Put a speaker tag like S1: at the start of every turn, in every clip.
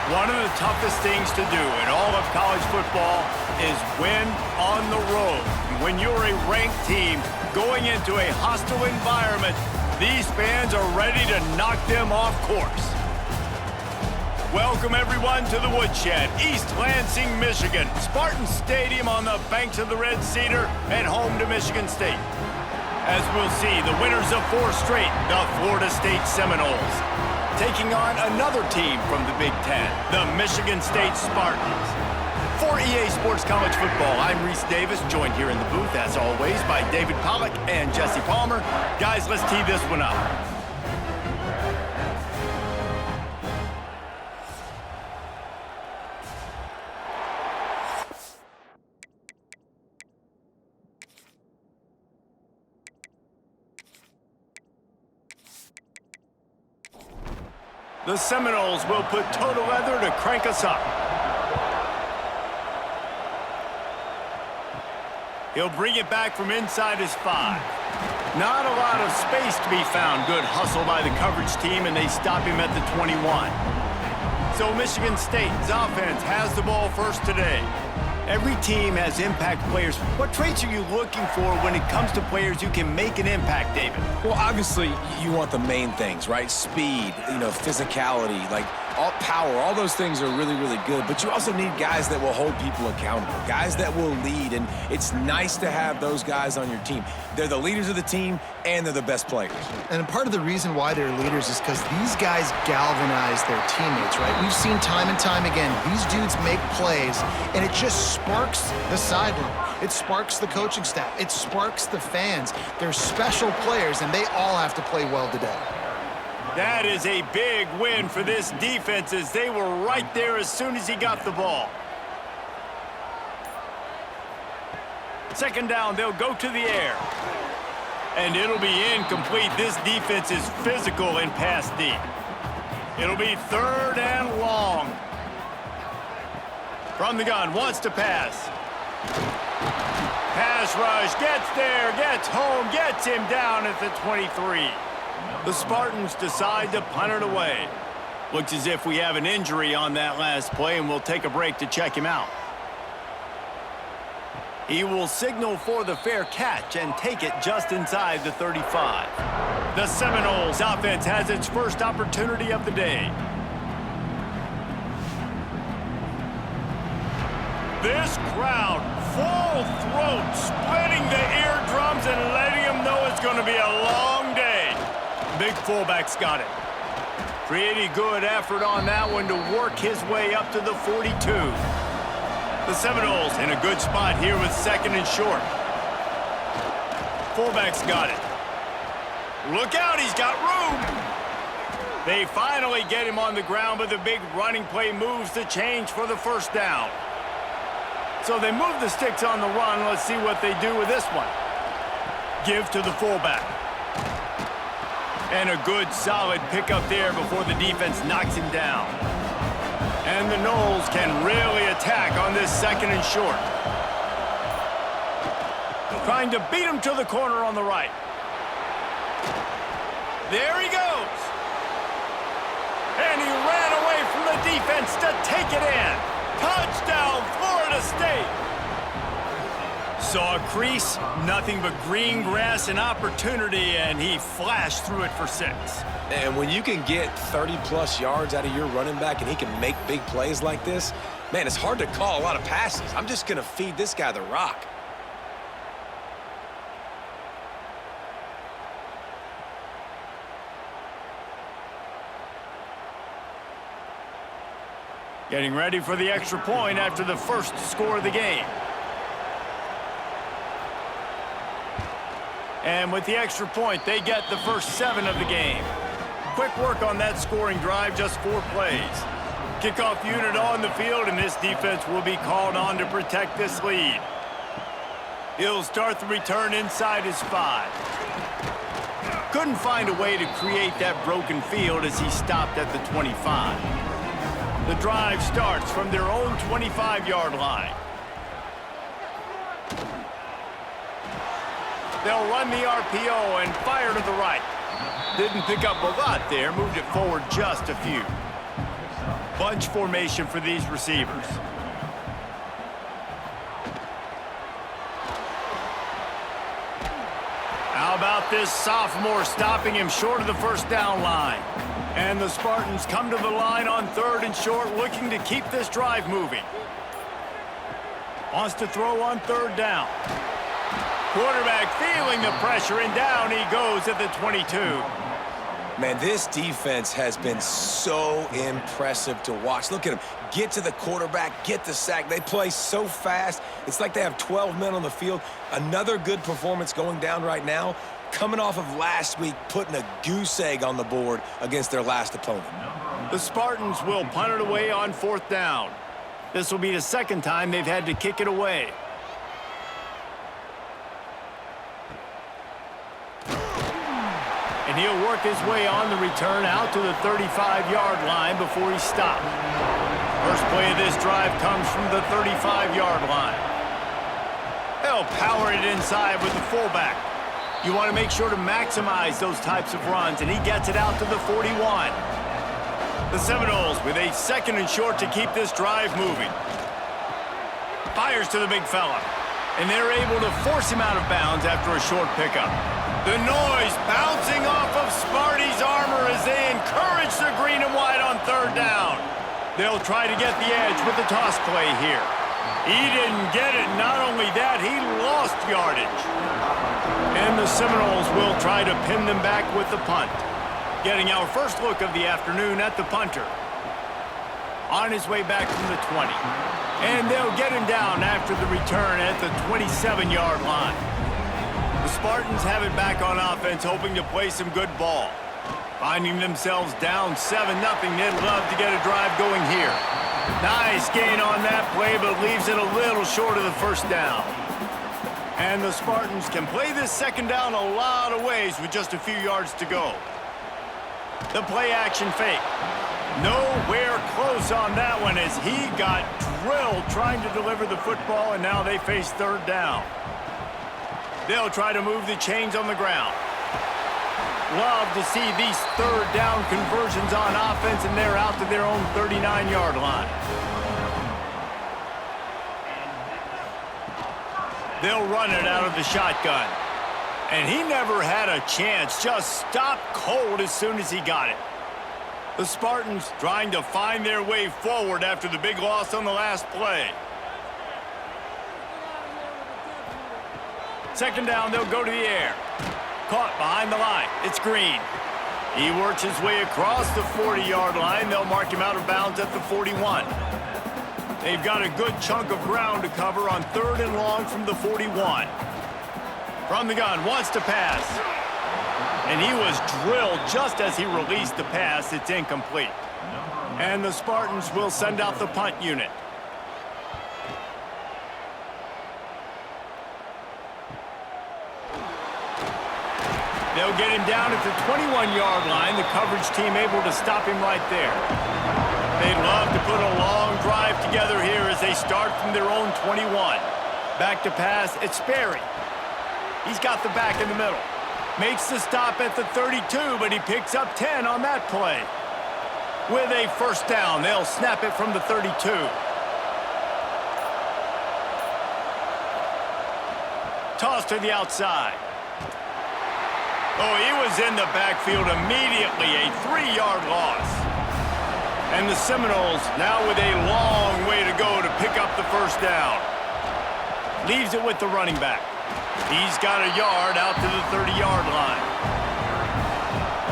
S1: One of the toughest things to do in all of college football is win on the road. When you're a ranked team going into a hostile environment, these fans are ready to knock them off course. Welcome, everyone, to the Woodshed, East Lansing, Michigan. Spartans Stadium on the banks of the Red Cedar and home to Michigan State. As we'll see, the winners of 4 straight, the Florida State Seminoles, taking on another team from the Big Ten, the Michigan State Spartans. For EA Sports College Football, I'm Reese Davis, joined here in the booth, as always, by David Pollack and Jesse Palmer. Guys, let's tee this one up. The Seminoles will put total leather to crank us up. He'll bring it back from inside his 5. Not a lot of space to be found. Good hustle by the coverage team, and they stop him at the 21. So Michigan State's offense has the ball first today. Every team has impact players. What traits are you looking for when it comes to players who can make an impact, David?
S2: Well, obviously, you want the main things, right? Speed, physicality, all power. All those things are really, really good. But you also need guys that will hold people accountable, guys that will lead. And it's nice to have those guys on your team. They're the leaders of the team, and they're the best players.
S3: And part of the reason why they're leaders is because these guys galvanize their teammates, right? We've seen time and time again, these dudes make plays, and it just sparks the sideline. It sparks the coaching staff. It sparks the fans. They're special players, and they all have to play well today.
S1: That is a big win for this defense, as they were right there as soon as he got the ball. Second down, they'll go to the air. And it'll be incomplete. This defense is physical in pass deep. It'll be 3rd and long. From the gun, wants to pass. Pass rush, gets there, gets home, gets him down at the 23. The Spartans decide to punt it away. Looks as if we have an injury on that last play, and we'll take a break to check him out. He will signal for the fair catch and take it just inside the 35. The Seminoles offense has its first opportunity of the day. This crowd, full throat, splitting the eardrums and letting them know it's going to be a long day. Big fullback's got it. Pretty good effort on that one to work his way up to the 42. The Seminoles in a good spot here with 2nd and short. Fullback's got it. Look out, he's got room. They finally get him on the ground, but the big running play moves the change for the first down. So they move the sticks on the run. Let's see what they do with this one. Give to the fullback. And a good, solid pickup there before the defense knocks him down. And the Noles can really attack on this 2nd and short. Trying to beat him to the corner on the right. There he goes. And he ran away from the defense to take it in. Touchdown, Florida State. Saw a crease, nothing but green grass and opportunity, and he flashed through it for 6.
S2: And when you can get 30-plus yards out of your running back and he can make big plays like this, man, it's hard to call a lot of passes. I'm just going to feed this guy the rock.
S1: Getting ready for the extra point after the first score of the game. And with the extra point, they get the first 7 of the game. Quick work on that scoring drive, just 4 plays. Kickoff unit on the field, and this defense will be called on to protect this lead. He'll start the return inside his 5. Couldn't find a way to create that broken field as he stopped at the 25. The drive starts from their own 25-yard line. They'll run the RPO and fire to the right. Didn't pick up a lot there, moved it forward just a few. bunch formation for these receivers. How about this sophomore stopping him short of the first down line? And the Spartans come to the line on 3rd and short, looking to keep this drive moving. Wants to throw on 3rd down. Quarterback feeling the pressure, and down he goes at the 22.
S2: Man, this defense has been so impressive to watch. Look at them. Get to the quarterback, get the sack. They play so fast. It's like they have 12 men on the field. Another good performance going down right now, coming off of last week, putting a goose egg on the board against their last opponent.
S1: The Spartans will punt it away on 4th down. This will be the 2nd time they've had to kick it away. And he'll work his way on the return out to the 35-yard line before he stopped. First play of this drive comes from the 35-yard line. They'll power it inside with the fullback. You want to make sure to maximize those types of runs, and he gets it out to the 41. The Seminoles with a 2nd and short to keep this drive moving. Fires to the big fella, and they're able to force him out of bounds after a short pickup. The noise bouncing off of Sparty's armor as they encourage the green and white on 3rd down. They'll try to get the edge with the toss play here. He didn't get it. Not only that, he lost yardage. And the Seminoles will try to pin them back with the punt. Getting our first look of the afternoon at the punter. On his way back from the 20. And they'll get him down after the return at the 27-yard line. The Spartans have it back on offense, hoping to play some good ball. Finding themselves down 7-0, they'd love to get a drive going here. Nice gain on that play, but leaves it a little short of the first down. And the Spartans can play this 2nd down a lot of ways with just a few yards to go. The play action fake. Nowhere close on that one as he got drilled trying to deliver the football, and now they face 3rd down. They'll try to move the chains on the ground. Love to see these 3rd down conversions on offense, and they're out to their own 39-yard line. They'll run it out of the shotgun. And he never had a chance, just stopped cold as soon as he got it. The Spartans trying to find their way forward after the big loss on the last play. 2nd down, they'll go to the air. Caught behind the line. It's Green. He works his way across the 40-yard line. They'll mark him out of bounds at the 41. They've got a good chunk of ground to cover on 3rd and long from the 41. From the gun, wants to pass. And he was drilled just as he released the pass. It's incomplete. And the Spartans will send out the punt unit. They'll get him down at the 21-yard line. The coverage team able to stop him right there. They'd love to put a long drive together here as they start from their own 21. Back to pass, it's Sperry. He's got the back in the middle. Makes the stop at the 32, but he picks up 10 on that play. With a 1st down, they'll snap it from the 32. Toss to the outside. Oh, he was in the backfield immediately, a 3-yard loss. And the Seminoles now with a long way to go to pick up the 1st down. Leaves it with the running back. He's got a yard out to the 30-yard line.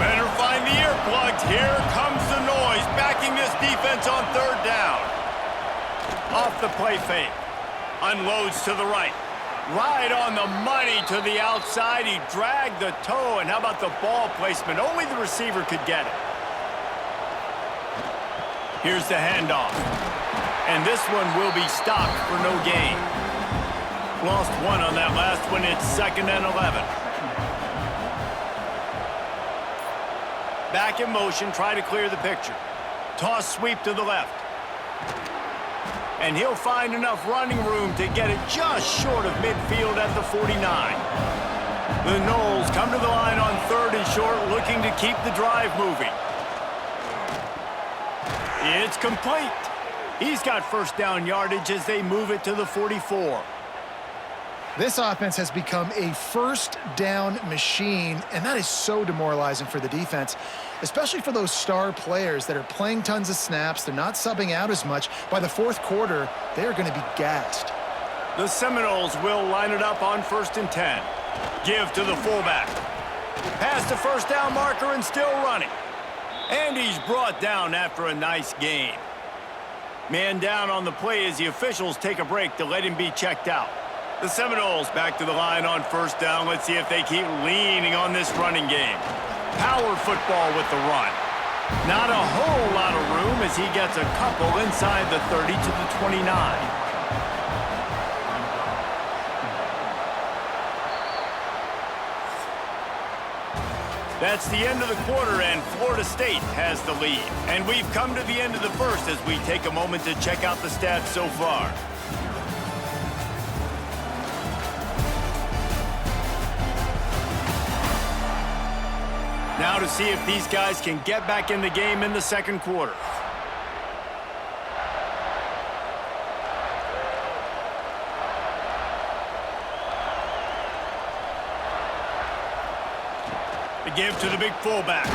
S1: Better find the earplugs. Here comes the noise, backing this defense on 3rd down. Off the play fake. Unloads to the right. Right on the money to the outside. He dragged the toe, and how about the ball placement? Only the receiver could get it. Here's the handoff. And this one will be stopped for no gain. Lost 1 on that last one. It's 2nd and 11. Back in motion, try to clear the picture. Toss sweep to the left. And he'll find enough running room to get it just short of midfield at the 49. The Noles come to the line on 3rd and short, looking to keep the drive moving. It's complete. He's got first down yardage as they move it to the 44.
S3: This offense has become a first down machine, and that is so demoralizing for the defense, especially for those star players that are playing tons of snaps. They're not subbing out as much. By the fourth quarter, they're going to be gassed.
S1: The Seminoles will line it up on 1st and 10. Give to the fullback. Past the first down marker and still running. And he's brought down after a nice gain. Man down on the play as the officials take a break to let him be checked out. The Seminoles back to the line on 1st down. Let's see if they keep leaning on this running game. Power football with the run. Not a whole lot of room as he gets a couple inside the 30 to the 29. That's the end of the quarter, and Florida State has the lead. And we've come to the end of the first as we take a moment to check out the stats so far. Now to see if these guys can get back in the game in the second quarter. The give to the big fullback.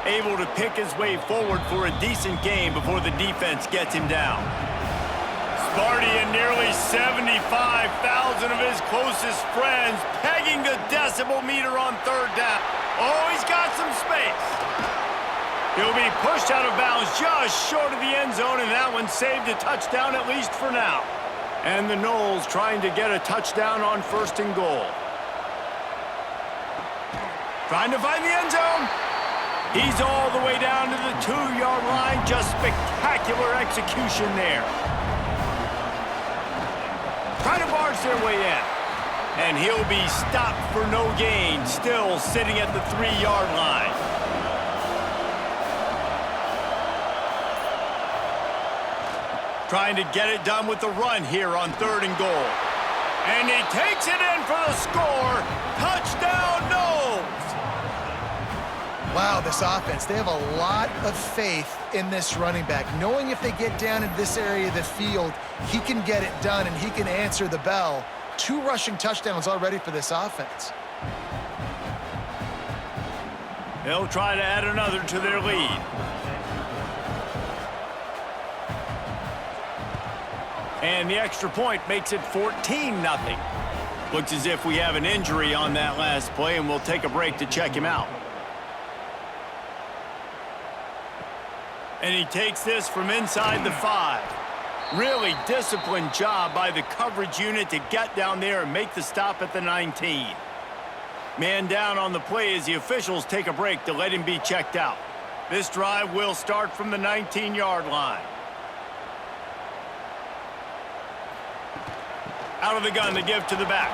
S1: Able to pick his way forward for a decent game before the defense gets him down. Sparty and nearly 75,000 of his closest friends pegging the decibel meter on 3rd down. Oh, he's got some space. He'll be pushed out of bounds just short of the end zone, and that one saved a touchdown at least for now. And the Noles trying to get a touchdown on 1st and goal. Trying to find the end zone. He's all the way down to the 2-yard line. Just spectacular execution there. Trying to barge their way in. And he'll be stopped for no gain, still sitting at the 3-yard line. Trying to get it done with the run here on 3rd and goal. And he takes it in for the score. Touchdown, Noles!
S3: Wow, this offense, they have a lot of faith in this running back, knowing if they get down in this area of the field, he can get it done and he can answer the bell. 2 rushing touchdowns already for this offense.
S1: They'll try to add another to their lead. And the extra point makes it 14-0. Looks as if we have an injury on that last play, and we'll take a break to check him out. And he takes this from inside the 5. Really disciplined job by the coverage unit to get down there and make the stop at the 19. Man down on the play as the officials take a break to let him be checked out. This drive will start from the 19-yard line. Out of the gun to give to the back.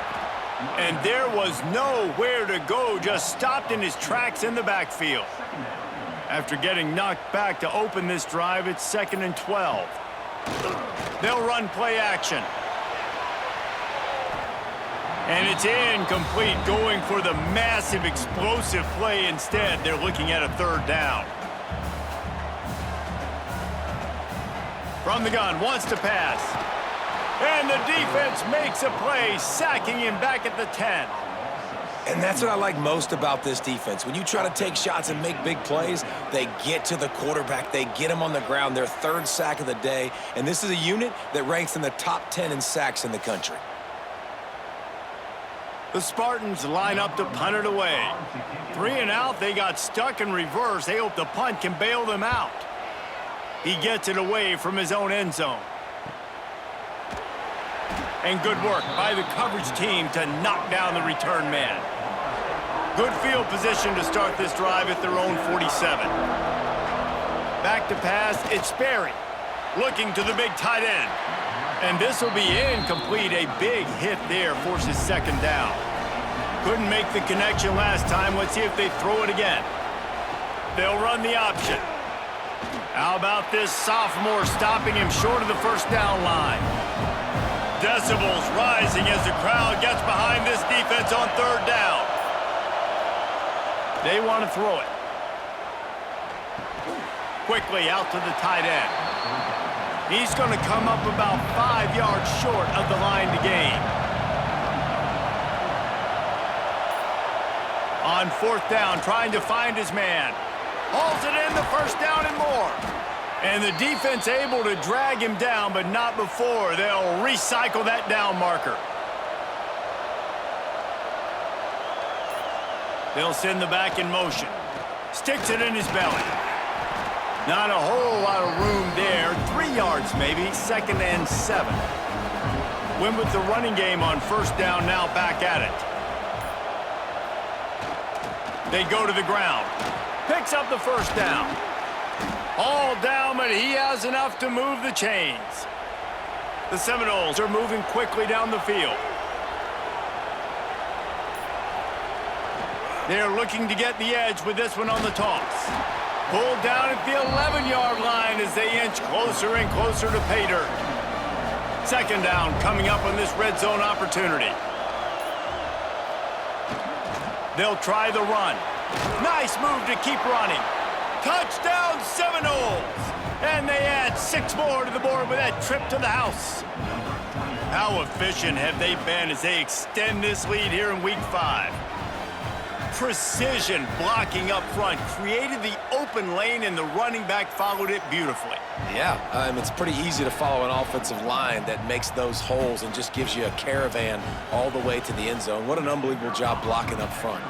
S1: And there was nowhere to go, just stopped in his tracks in the backfield. After getting knocked back to open this drive, it's 2nd and 12. They'll run play action. And it's incomplete, going for the massive explosive play instead. They're looking at a 3rd down. From the gun, wants to pass. And the defense makes a play, sacking him back at the 10.
S2: And that's what I like most about this defense. When you try to take shots and make big plays, they get to the quarterback. They get him on the ground, their 3rd sack of the day. And this is a unit that ranks in the top 10 in sacks in the country.
S1: The Spartans line up to punt it away. 3 and out, they got stuck in reverse. They hope the punt can bail them out. He gets it away from his own end zone. And good work by the coverage team to knock down the return man. Good field position to start this drive at their own 47. Back to pass, it's Sperry. Looking to the big tight end. And this will be incomplete. A big hit there forces 2nd down. Couldn't make the connection last time. Let's see if they throw it again. They'll run the option. How about this sophomore stopping him short of the 1st down line? Decibels rising as the crowd gets behind this defense on 3rd down. They want to throw it. quickly out to the tight end. He's going to come up about 5 yards short of the line to gain. On 4th down, trying to find his man. Hauls it in, the first down and more. And the defense able to drag him down, but not before they'll recycle that down marker. They'll send the back in motion. Sticks it in his belly. Not a whole lot of room there. 3 yards maybe, 2nd and 7. Win with the running game on 1st down, now back at it. They go to the ground. Picks up the 1st down. All down, but he has enough to move the chains. The Seminoles are moving quickly down the field. They're looking to get the edge with this one on the toss. Pulled down at the 11-yard line as they inch closer and closer to pay dirt. 2nd down coming up on this red zone opportunity. They'll try the run. Nice move to keep running. Touchdown Seminoles! And they add 6 more to the board with that trip to the house. How efficient have they been as they extend this lead here in Week 5? Precision blocking up front created the open lane, and the running back followed it beautifully.
S2: Yeah, it's pretty easy to follow an offensive line that makes those holes and just gives you a caravan all the way to the end zone. What an unbelievable job blocking up front.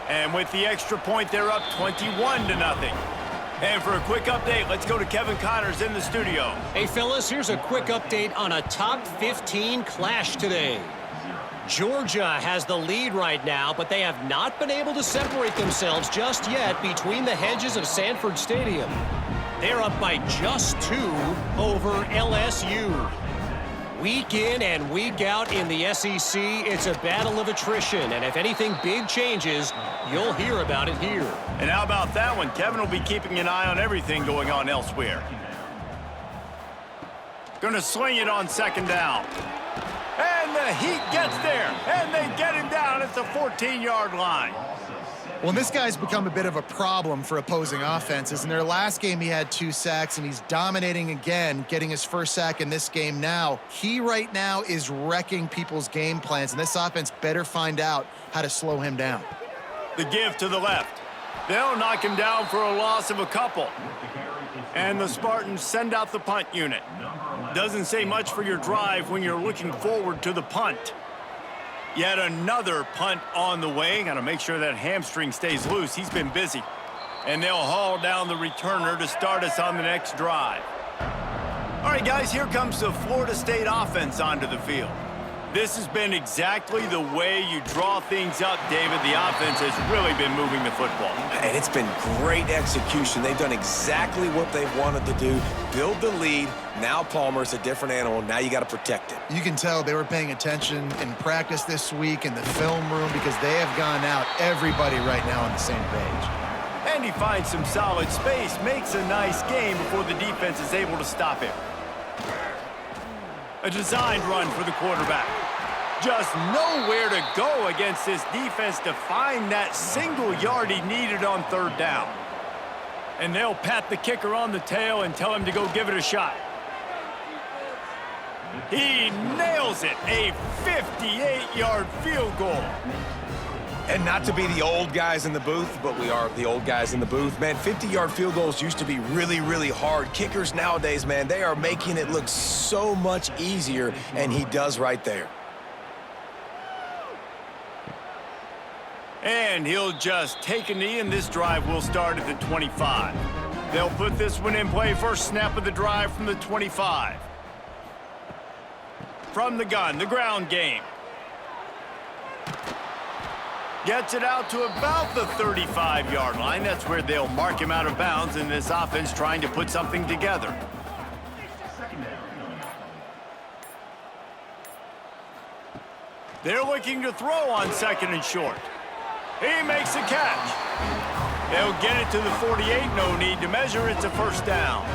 S1: And with the extra point, they're up 21-0. And for a quick update, let's go to Kevin Connors in the studio.
S4: Hey, fellas, here's a quick update on a top 15 clash today. Georgia has the lead right now, but they have not been able to separate themselves just yet between the hedges of Sanford Stadium. They're up by just 2 over LSU. Week in and week out in the SEC, it's a battle of attrition, and if anything big changes, you'll hear about it here.
S1: And how about that one? Kevin will be keeping an eye on everything going on elsewhere. Gonna sling it on 2nd down. And the Heat gets there, and they get him down at the 14-yard line.
S3: Well, this guy's become a bit of a problem for opposing offenses. In their last game, he had 2 sacks, and he's dominating again, getting his 1st sack in this game now. He right now is wrecking people's game plans, and this offense better find out how to slow him down.
S1: The give to the left. They'll knock him down for a loss of a couple. And the Spartans send out the punt unit. Doesn't say much for your drive when you're looking forward to the punt. Yet another punt on the way. Got to make sure that hamstring stays loose. He's been busy. And they'll haul down the returner to start us on the next drive. All right, guys, here comes the Florida State offense onto the field. This has been exactly the way you draw things up, David. The offense has really been moving the football.
S2: And it's been great execution. They've done exactly what they've wanted to do. Build the lead. Now Palmer's a different animal. Now you got to protect it.
S3: You can tell they were paying attention in practice this week in the film room because they have gone out, everybody right now on the same page.
S1: And he finds some solid space, makes a nice game before the defense is able to stop him. A designed run for the quarterback. Just nowhere to go against this defense to find that single yard he needed on 3rd down. And they'll pat the kicker on the tail and tell him to go give it a shot. He nails it, a 58-yard field goal.
S2: And not to be the old guys in the booth, but we are the old guys in the booth. Man, 50-yard field goals used to be really, really hard. Kickers nowadays, man, they are making it look so much easier, and he does right there.
S1: And he'll just take a knee, and this drive will start at the 25. They'll put this one in play. First snap of the drive from the 25. From the gun, the ground game. Gets it out to about the 35-yard line. That's where they'll mark him out of bounds in this offense trying to put something together. They're looking to throw on 2nd and short. He makes a catch. They'll get it to the 48. No need to measure. It's a 1st down.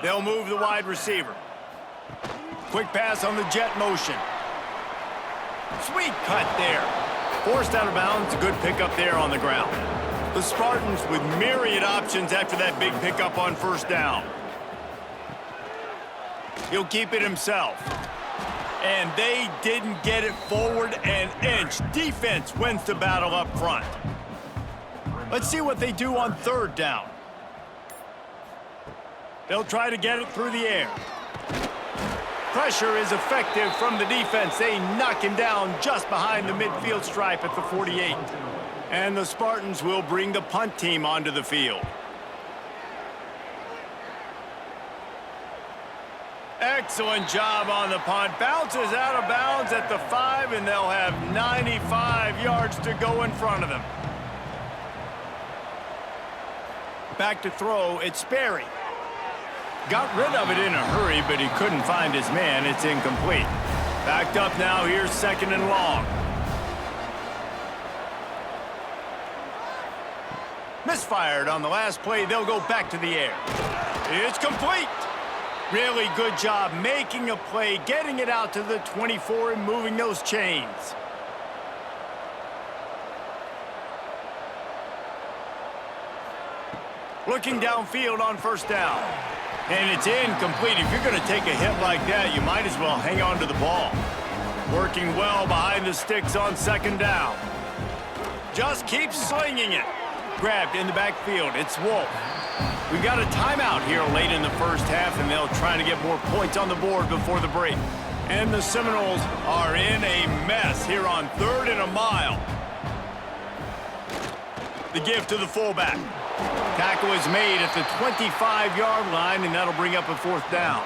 S1: They'll move the wide receiver. Quick pass on the jet motion. Sweet cut there. Forced out of bounds, a good pickup there on the ground. The Spartans with myriad options after that big pickup on first down. He'll keep it himself. And they didn't get it forward an inch. Defense wins the battle up front. Let's see what they do on third down. They'll try to get it through the air. Pressure is effective from the defense. They knock him down just behind the midfield stripe at the 48. And the Spartans will bring the punt team onto the field. Excellent job on the punt. Bounces out of bounds at the 5, and they'll have 95 yards to go in front of them. Back to throw, it's Sperry. Got rid of it in a hurry, but he couldn't find his man. It's incomplete. Backed up now, here's second and long. Misfired on the last play, they'll go back to the air. It's complete. Really good job making a play, getting it out to the 24 and moving those chains. Looking downfield on first down. And it's incomplete. If you're going to take a hit like that, you might as well hang on to the ball. Working well behind the sticks on second down. Just keep slinging it. Grabbed in the backfield. It's Wolf. We've got a timeout here late in the first half, and they'll try to get more points on the board before the break. And the Seminoles are in a mess here on 3rd and a mile. The give to the fullback. Tackle is made at the 25-yard line, and that'll bring up a 4th down.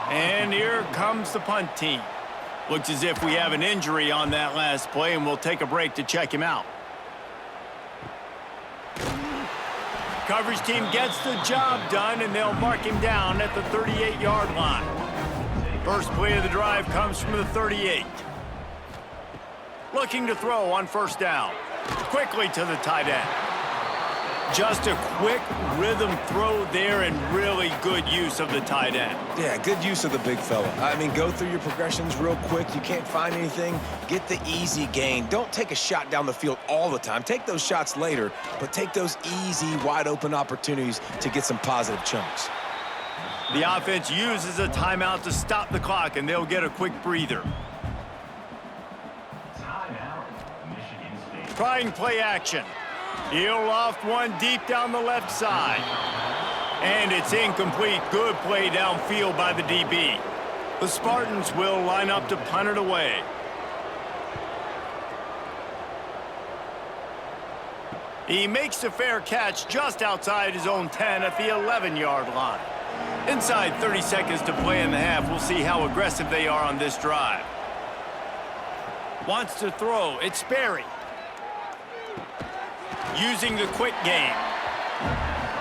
S1: And here comes the punt team. Looks as if we have an injury on that last play, and we'll take a break to check him out. Coverage team gets the job done, and they'll mark him down at the 38-yard line. First play of the drive comes from the 38. Looking to throw on first down. Quickly to the tight end. Just a quick rhythm throw there, and really good use of the tight end.
S2: Yeah, good use of the big fella. I mean, go through your progressions real quick. You can't find anything, get the easy gain. Don't take a shot down the field all the time. Take those shots later, but take those easy, wide-open opportunities to get some positive chunks.
S1: The offense uses a timeout to stop the clock, and they'll get a quick breather. Trying play action. He'll loft one deep down the left side. And it's incomplete. Good play downfield by the DB. The Spartans will line up to punt it away. He makes a fair catch just outside his own 10 at the 11-yard line. Inside 30 seconds to play in the half. We'll see how aggressive they are on this drive. Wants to throw. It's Sperry. Using the quick game.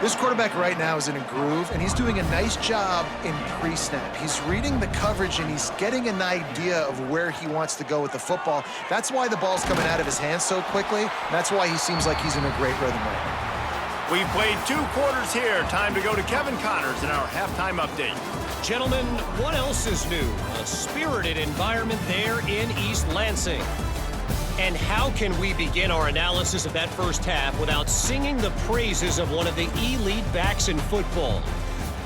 S3: This quarterback right now is in a groove, and he's doing a nice job in pre-snap. He's reading the coverage, and he's getting an idea of where he wants to go with the football. That's why the ball's coming out of his hands so quickly. That's why he seems like he's in a great rhythm right now.
S1: We've played 2 quarters here. Time to go to Kevin Connors in our halftime update.
S4: Gentlemen, what else is new? A spirited environment there in East Lansing. And how can we begin our analysis of that first half without singing the praises of one of the elite backs in football?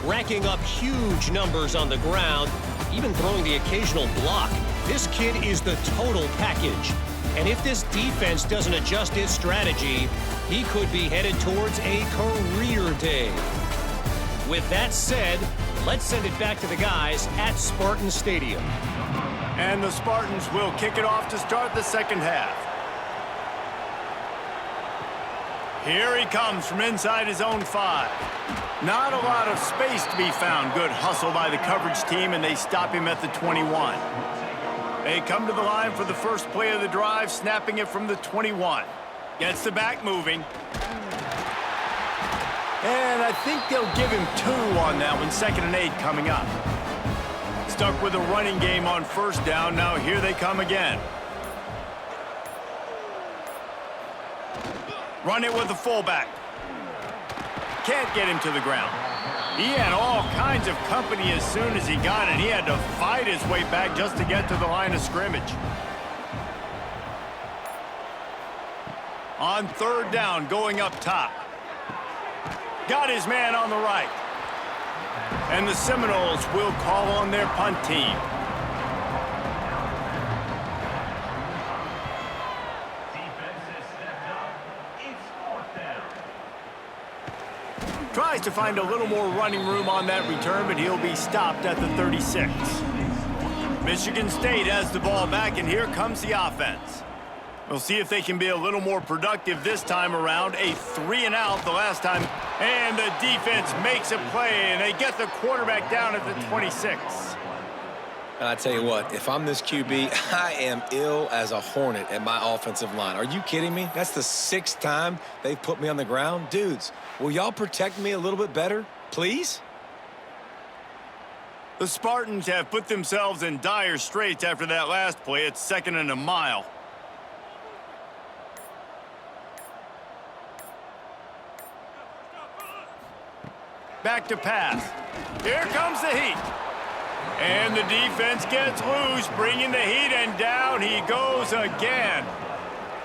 S4: Racking up huge numbers on the ground, even throwing the occasional block. This kid is the total package. And if this defense doesn't adjust its strategy, he could be headed towards a career day. With that said, let's send it back to the guys at Spartan Stadium.
S1: And the Spartans will kick it off to start the second half. Here he comes from inside his own 5. Not a lot of space to be found. Good hustle by the coverage team, and they stop him at the 21. They come to the line for the first play of the drive, snapping it from the 21. Gets the back moving. And I think they'll give him 2 on that one. 2nd and 8 coming up. Stuck with a running game on first down. Now here they come again. Run it with the fullback. Can't get him to the ground. He had all kinds of company as soon as he got it. He had to fight his way back just to get to the line of scrimmage. On third down, going up top. Got his man on the right. And the Seminoles will call on their punt team. Tries to find a little more running room on that return, but he'll be stopped at the 36. Michigan State has the ball back, and here comes the offense. We'll see if they can be a little more productive this time around. A 3-and-out the last time. And the defense makes a play, and they get the quarterback down at the 26.
S2: And I tell you what, if I'm this QB, I am ill as a hornet at my offensive line. Are you kidding me? That's the 6th time they've put me on the ground. Dudes, will y'all protect me a little bit better, please?
S1: The Spartans have put themselves in dire straits after that last play. It's 2nd and a mile. Back to pass. Here comes the heat. And the defense gets loose, bringing the heat, and down he goes again.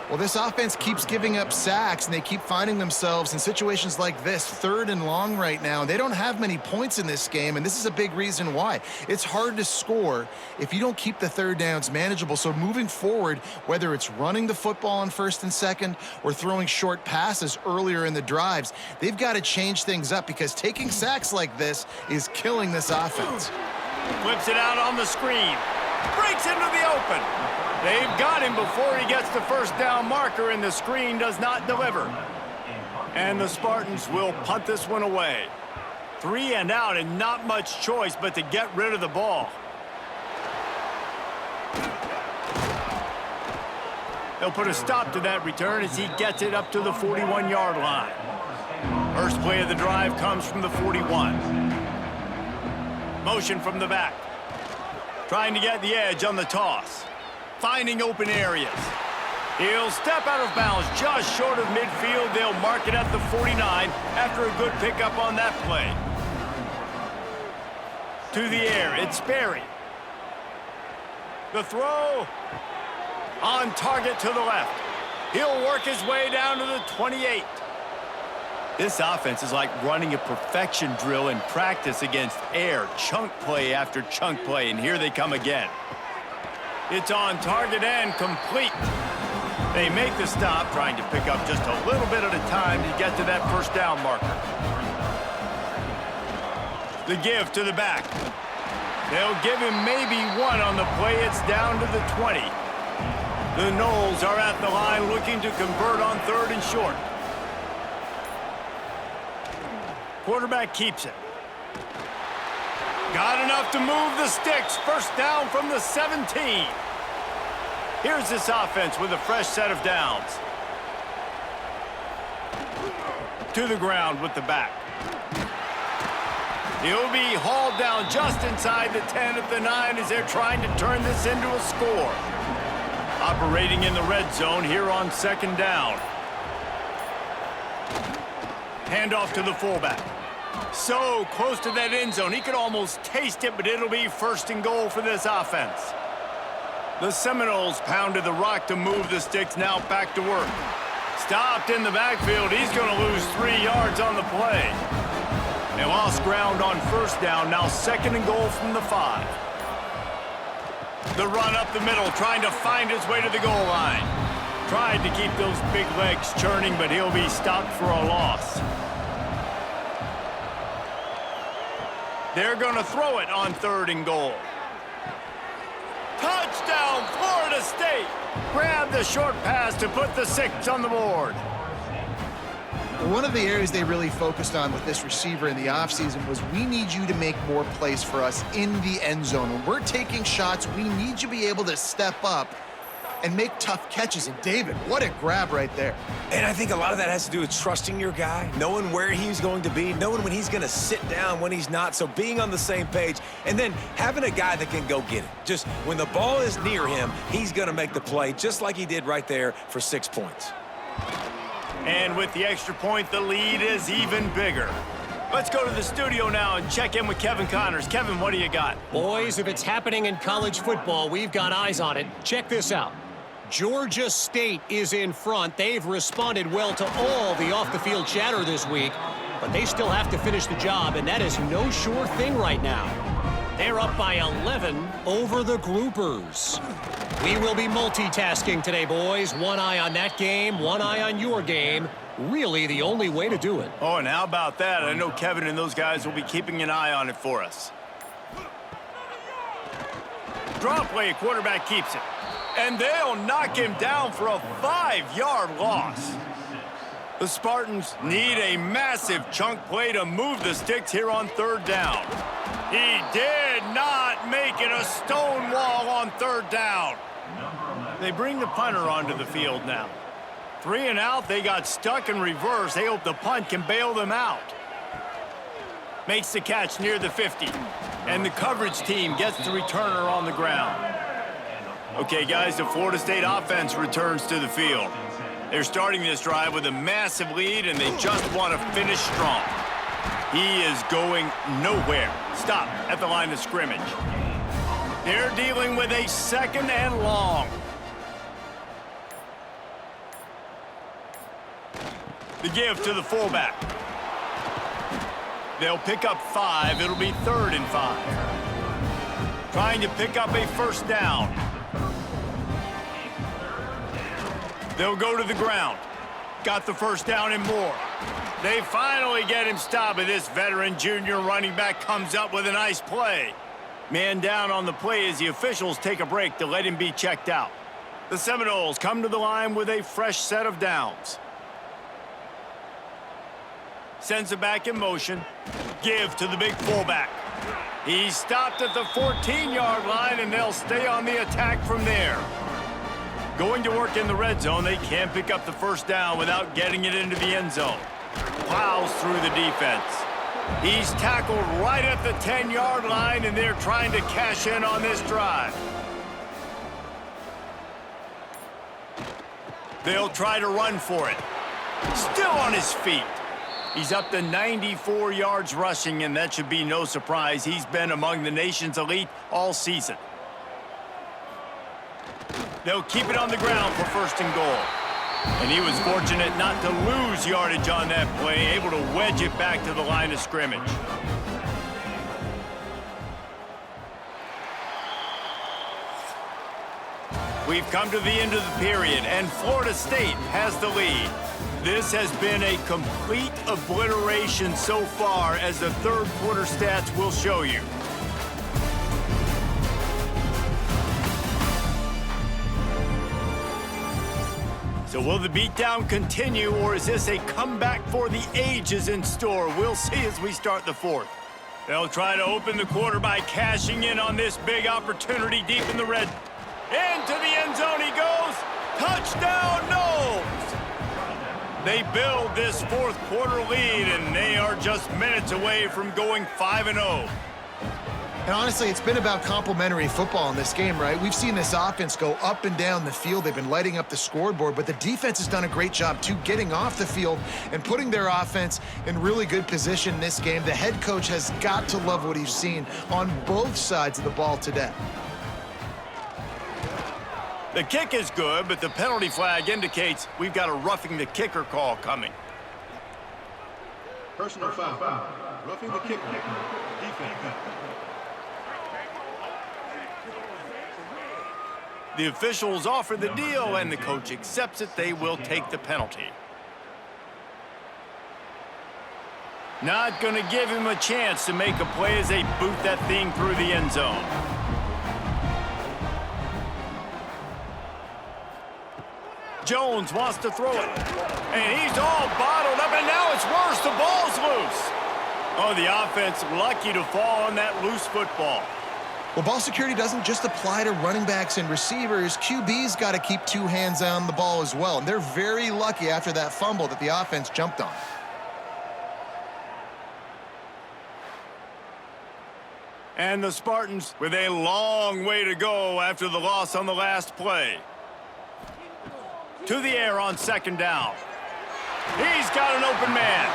S3: Well, this offense keeps giving up sacks, and they keep finding themselves in situations like this, 3rd and long right now. They don't have many points in this game, and this is a big reason why. It's hard to score if you don't keep the 3rd downs manageable. So moving forward, whether it's running the football on 1st and 2nd or throwing short passes earlier in the drives, they've got to change things up because taking sacks like this is killing this offense.
S1: Flips it out on the screen. Breaks into the open. They've got him before he gets the first down marker, and the screen does not deliver. And the Spartans will punt this one away. 3-and-out, and not much choice but to get rid of the ball. They'll put a stop to that return as he gets it up to the 41-yard line. First play of the drive comes from the 41. Motion from the back. Trying to get the edge on the toss. Finding open areas. He'll step out of bounds just short of midfield. They'll mark it at the 49 after a good pickup on that play. To the air, it's Sperry. The throw on target to the left. He'll work his way down to the 28. This offense is like running a perfection drill in practice against air. Chunk play after chunk play, and here they come again. It's on target and complete. They make the stop, trying to pick up just a little bit at a time to get to that first down marker. The give to the back. They'll give him maybe one on the play. It's down to the 20. The Noles are at the line looking to convert on 3rd and short. Quarterback keeps it. Got enough to move the sticks. First down from the 17. Here's this offense with a fresh set of downs. To the ground with the back. He'll be hauled down just inside the 10 at the 9 as they're trying to turn this into a score. Operating in the red zone here on 2nd down. Handoff to the fullback. So close to that end zone. He could almost taste it, but it'll be 1st and goal for this offense. The Seminoles pounded the rock to move the sticks. Now back to work. Stopped in the backfield. He's going to lose 3 yards on the play. They lost ground on 1st down. Now 2nd and goal from the 5. The run up the middle, trying to find his way to the goal line. Tried to keep those big legs churning, but he'll be stopped for a loss. They're going to throw it on 3rd and goal. Touchdown, Florida State! Grab the short pass to put the 6 on the board.
S3: One of the areas they really focused on with this receiver in the offseason was we need you to make more plays for us in the end zone. When we're taking shots, we need you to be able to step up and make tough catches. And David, what a grab right there.
S2: And I think a lot of that has to do with trusting your guy, knowing where he's going to be, knowing when he's going to sit down, when he's not. So being on the same page, and then having a guy that can go get it. Just when the ball is near him, he's going to make the play, just like he did right there for 6 points.
S1: And with the extra point, the lead is even bigger. Let's go to the studio now and check in with Kevin Connors. Kevin, what do you got?
S4: Boys, if it's happening in college football, we've got eyes on it. Check this out. Georgia State is in front. They've responded well to all the off-the-field chatter this week, but they still have to finish the job, and that is no sure thing right now. They're up by 11 over the Groupers. We will be multitasking today, boys. One eye on that game, one eye on your game. Really the only way to do it.
S1: Oh, and how about that? I know Kevin and those guys will be keeping an eye on it for us. Draw play, quarterback keeps it. And they'll knock him down for a 5-yard loss. The Spartans need a massive chunk play to move the sticks here on 3rd down. He did not make it a stone wall on 3rd down. They bring the punter onto the field now. 3 and out, they got stuck in reverse. They hope the punt can bail them out. Makes the catch near the 50. And the coverage team gets the returner on the ground. Okay, guys, the Florida State offense returns to the field. They're starting this drive with a massive lead, and they just want to finish strong. He is going nowhere. Stop at the line of scrimmage. They're dealing with a 2nd and long. The give to the fullback. They'll pick up 5. It'll be 3rd and 5. Trying to pick up a 1st down. They'll go to the ground. Got the 1st down and more. They finally get him stopped, and this veteran junior running back comes up with a nice play. Man down on the play as the officials take a break to let him be checked out. The Seminoles come to the line with a fresh set of downs. Sends it back in motion. Give to the big fullback. He's stopped at the 14-yard line, and they'll stay on the attack from there. Going to work in the red zone, they can't pick up the 1st down without getting it into the end zone. Plows through the defense. He's tackled right at the 10-yard line, and they're trying to cash in on this drive. They'll try to run for it. Still on his feet. He's up to 94 yards rushing, and that should be no surprise. He's been among the nation's elite all season. They'll keep it on the ground for 1st and goal. And he was fortunate not to lose yardage on that play, able to wedge it back to the line of scrimmage. We've come to the end of the period, and Florida State has the lead. This has been a complete obliteration so far, as the 3rd quarter stats will show you. So will the beatdown continue, or is this a comeback for the ages in store? We'll see as we start the 4th. They'll try to open the quarter by cashing in on this big opportunity deep in the red. Into the end zone he goes. Touchdown, Noles! They build this 4th quarter lead, and they are just minutes away from going 5-0.
S3: And honestly, it's been about complementary football in this game, right? We've seen this offense go up and down the field. They've been lighting up the scoreboard, but the defense has done a great job, too, getting off the field and putting their offense in really good position in this game. The head coach has got to love what he's seen on both sides of the ball today.
S1: The kick is good, but the penalty flag indicates we've got a roughing the kicker call coming.
S5: Personal foul. Roughing the kicker. Defense.
S1: The officials offer the deal, and the coach accepts it. They will take the penalty. Not going to give him a chance to make a play as they boot that thing through the end zone. Jones wants to throw it, and he's all bottled up, and now it's worse. The ball's loose. Oh, the offense lucky to fall on that loose football.
S3: Well, ball security doesn't just apply to running backs and receivers. QB's got to keep 2 hands on the ball as well, and they're very lucky after that fumble that the offense jumped on.
S1: And the Spartans with a long way to go after the loss on the last play. To the air on 2nd down. He's got an open man.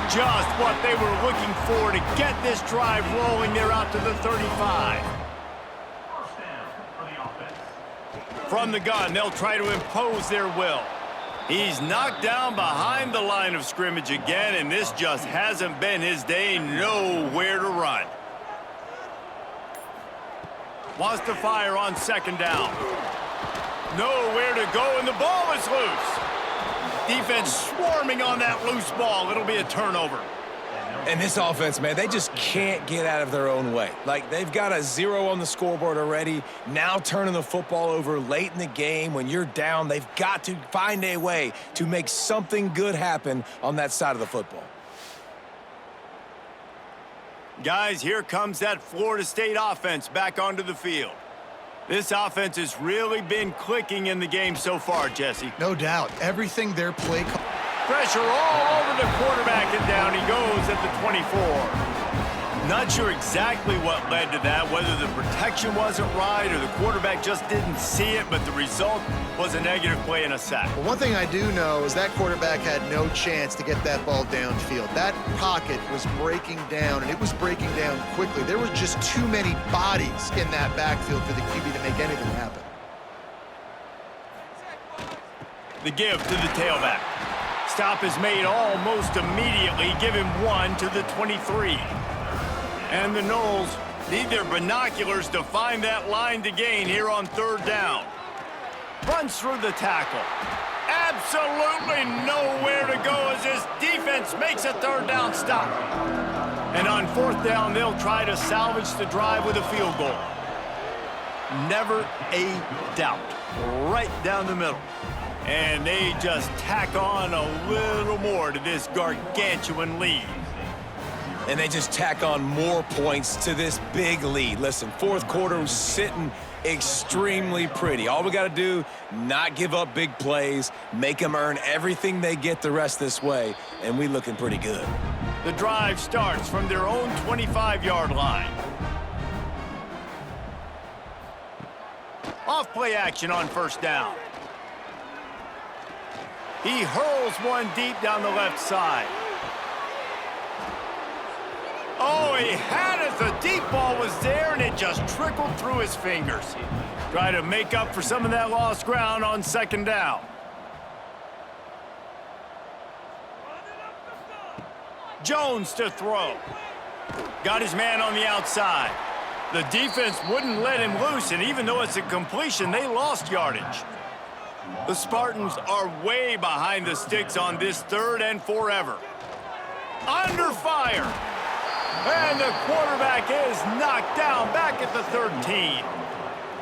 S1: Just what they were looking for to get this drive rolling. They're out to the 35. from the gun. They'll try to impose their will. He's knocked down behind the line of scrimmage again, and this just hasn't been his day. Nowhere to run. Wants to fire on second down. Nowhere to go, and the ball is loose. Defense swarming on that loose ball. It'll be a turnover.
S2: And this offense, man, they just can't get out of their own way. Like, they've got a 0 on the scoreboard already. Now turning the football over late in the game when you're down, they've got to find a way to make something good happen on that side of the football.
S1: Guys, here comes that Florida State offense back onto the field. This offense has really been clicking in the game so far, Jesse.
S3: No doubt. Everything their play...
S1: Pressure all over the quarterback, and down he goes at the 24. Not sure exactly what led to that, whether the protection wasn't right or the quarterback just didn't see it, but the result was a negative play and a sack.
S3: Well, one thing I do know is that quarterback had no chance to get that ball downfield. That pocket was breaking down, and it was breaking down quickly. There were just too many bodies in that backfield for the QB to make anything happen.
S1: The give to the tailback. Stop is made almost immediately. Give him 1 to the 23. And the Noles need their binoculars to find that line to gain here on third down. Runs through the tackle. Absolutely nowhere to go as this defense makes a third down stop. And on fourth down, they'll try to salvage the drive with a field goal. Never a doubt. Right down the middle. And they just tack on a little more to this gargantuan lead.
S2: And they just tack on more points to this big lead. Listen, fourth quarter was sitting extremely pretty. All we got to do, not give up big plays, make them earn everything they get the rest this way, and we looking pretty good.
S1: The drive starts from their own 25-yard line. Off play action on first down. He hurls one deep down the left side. Oh, he had it. The deep ball was there, and it just trickled through his fingers. Try to make up for some of that lost ground on second down. Jones to throw. Got his man on the outside. The defense wouldn't let him loose, and even though it's a completion, they lost yardage. The Spartans are way behind the sticks on this third and forever. Under fire. And the quarterback is knocked down back at the 13.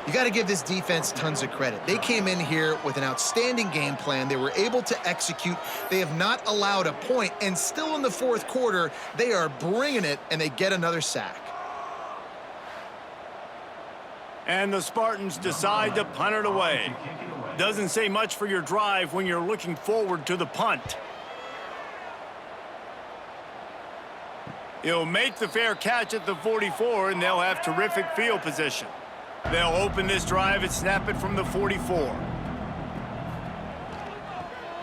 S3: You got to give this defense tons of credit. They came in here with an outstanding game plan. They were able to execute. They have not allowed a point, and still in the fourth quarter, they are bringing it, and they get another sack.
S1: And the Spartans decide to punt it away. Doesn't say much for your drive when you're looking forward to the punt. He'll make the fair catch at the 44, and they'll have terrific field position. They'll open this drive and snap it from the 44.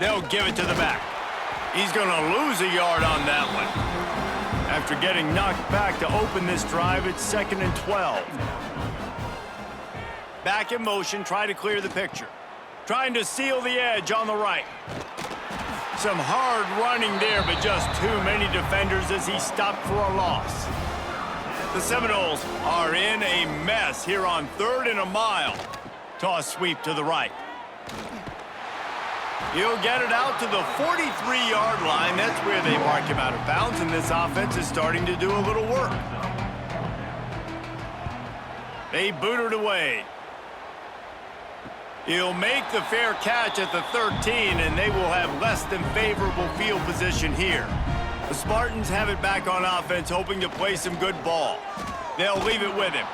S1: They'll give it to the back. He's going to lose a yard on that one. After getting knocked back to open this drive, it's 2nd and 12. Back in motion, try to clear the picture. Trying to seal the edge on the right. Some hard running there, but just too many defenders as he stopped for a loss. The Seminoles are in a mess here on 3rd and a mile. Toss sweep to the right. He'll get it out to the 43-yard line. That's where they mark him out of bounds, and this offense is starting to do a little work. They boot it away. He'll make the fair catch at the 13, and they will have less than favorable field position here. The Spartans have it back on offense, hoping to play some good ball. They'll leave it with him.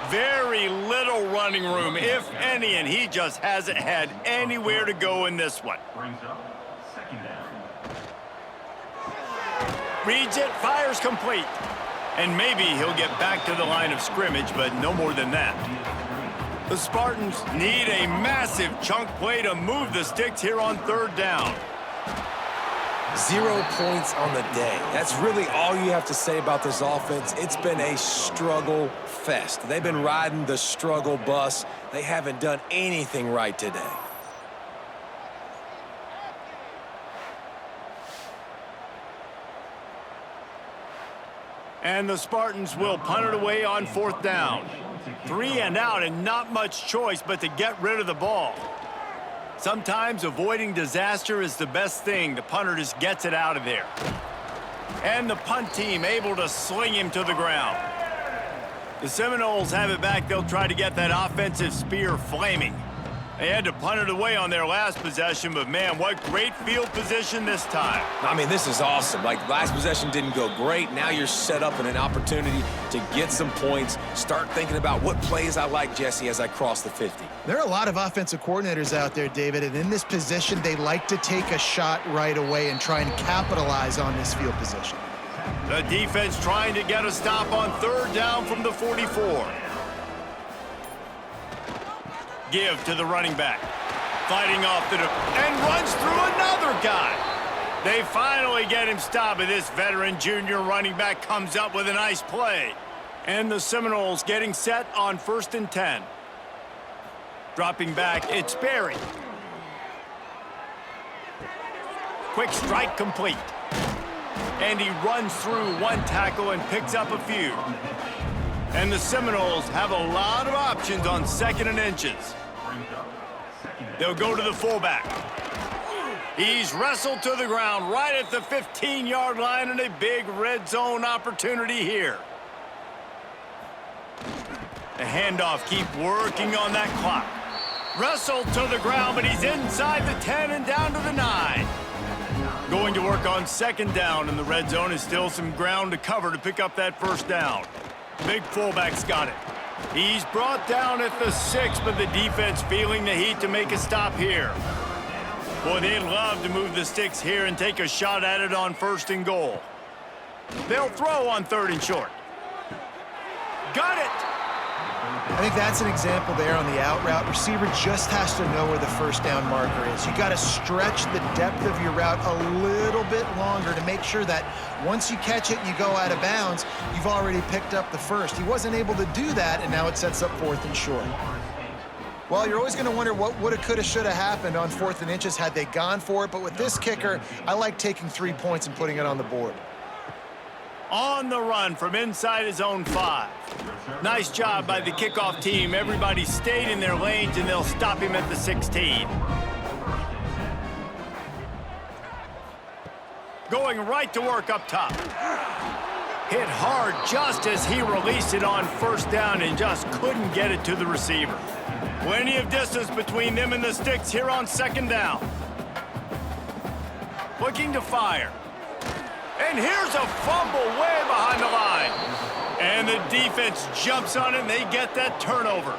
S1: Very little running room, if any, and he just hasn't had anywhere to go in this one. Reads it, fires complete. And maybe he'll get back to the line of scrimmage, but no more than that. The Spartans need a massive chunk play to move the sticks here on 3rd down.
S2: 0 points on the day. That's really all you have to say about this offense. It's been a struggle fest. They've been riding the struggle bus. They haven't done anything right today.
S1: And the Spartans will punt it away on 4th down. 3 and out, and not much choice but to get rid of the ball. Sometimes avoiding disaster is the best thing. The punter just gets it out of there. And the punt team able to sling him to the ground. The Seminoles have it back. They'll try to get that offensive spear flaming. They had to punt it away on their last possession, but man, what great field position this time.
S2: I mean, this is awesome. Like, last possession didn't go great. Now you're set up in an opportunity to get some points. Start thinking about what plays I like, Jesse, as I cross the 50.
S3: There are a lot of offensive coordinators out there, David, and in this position, they like to take a shot right away and try and capitalize on this field position.
S1: The defense trying to get a stop on 3rd down from the 44. Give to the running back. Fighting off the and runs through another guy. They finally get him stopped, and this veteran junior running back comes up with a nice play. And the Seminoles getting set on 1st and 10. Dropping back, it's Berry. Quick strike complete. And he runs through one tackle and picks up a few. And the Seminoles have a lot of options on 2nd and inches. They'll go to the fullback. He's wrestled to the ground right at the 15-yard line, and a big red zone opportunity here. The handoff, keep working on that clock. Wrestled to the ground, but he's inside the 10 and down to the 9. Going to work on 2nd down, and the red zone is still some ground to cover to pick up that 1st down. Big fullback's got it. He's brought down at the 6, but the defense feeling the heat to make a stop here. Boy, they'd love to move the sticks here and take a shot at it on 1st and goal. They'll throw on 3rd and short. Got it!
S3: I think that's an example there on the out route. Receiver just has to know where the 1st down marker is. You got to stretch the depth of your route a little bit longer to make sure that once you catch it and you go out of bounds, you've already picked up the 1st. He wasn't able to do that, and now it sets up 4th and short. Well, you're always going to wonder what woulda, coulda, shoulda happened on 4th and inches had they gone for it, but with this kicker, I like taking 3 points and putting it on the board.
S1: On the run from inside his own 5. Nice job by the kickoff team. Everybody stayed in their lanes, and they'll stop him at the 16. Going right to work up top. Hit hard just as he released it on 1st down and just couldn't get it to the receiver. Plenty of distance between them and the sticks here on 2nd down. Looking to fire. And here's a fumble way behind the line. And the defense jumps on it, and they get that turnover.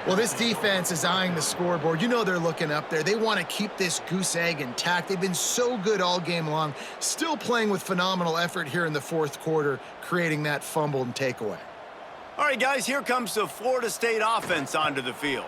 S3: Well, this defense is eyeing the scoreboard. You know they're looking up there. They want to keep this goose egg intact. They've been so good all game long, still playing with phenomenal effort here in the 4th quarter, creating that fumble and takeaway.
S1: All right, guys, here comes the Florida State offense onto the field.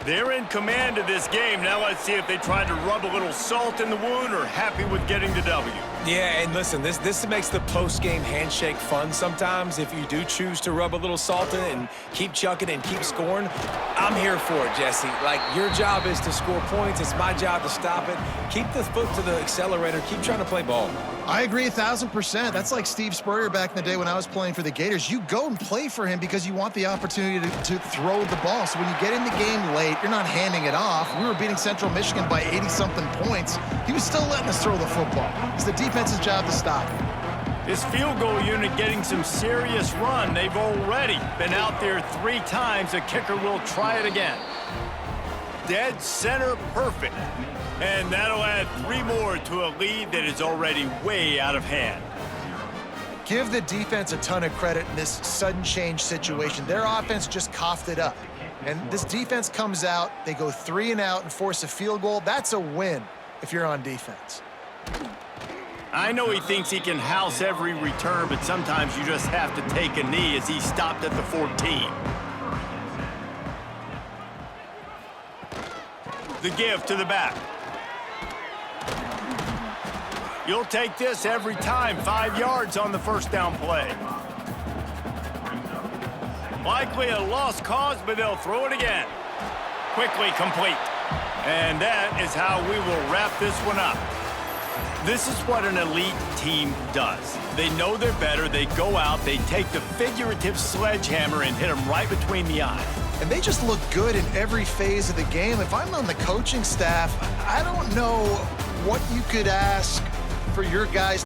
S1: They're in command of this game. Now let's see if they try to rub a little salt in the wound or happy with getting the W.
S2: Yeah, and listen, this makes the post-game handshake fun sometimes. If you do choose to rub a little salt in it and keep chucking and keep scoring, I'm here for it, Jesse. Like, your job is to score points. It's my job to stop it. Keep the foot to the accelerator. Keep trying to play ball.
S3: I agree 1,000%. That's like Steve Spurrier back in the day when I was playing for the Gators. You go and play for him because you want the opportunity to throw the ball. So when you get in the game late, you're not handing it off. We were beating Central Michigan by 80-something points. He was still letting us throw the football. It's the defense's job to stop it.
S1: This field goal unit getting some serious run. They've already been out there 3 times. The kicker will try it again. Dead center perfect. And that'll add 3 more to a lead that is already way out of hand.
S3: Give the defense a ton of credit in this sudden change situation. Their offense just coughed it up. And this defense comes out, they go 3 and out and force a field goal. That's a win if you're on defense.
S1: I know he thinks he can house every return, but sometimes you just have to take a knee as he stopped at the 14. The give to the back. You'll take this every time. 5 yards on the 1st down play. Likely a lost cause, but they'll throw it again. Quickly complete. And that is how we will wrap this one up. This is what an elite team does. They know they're better. They go out. They take the figurative sledgehammer and hit them right between the eyes.
S3: And they just look good in every phase of the game. If I'm on the coaching staff, I don't know what you could ask for your guys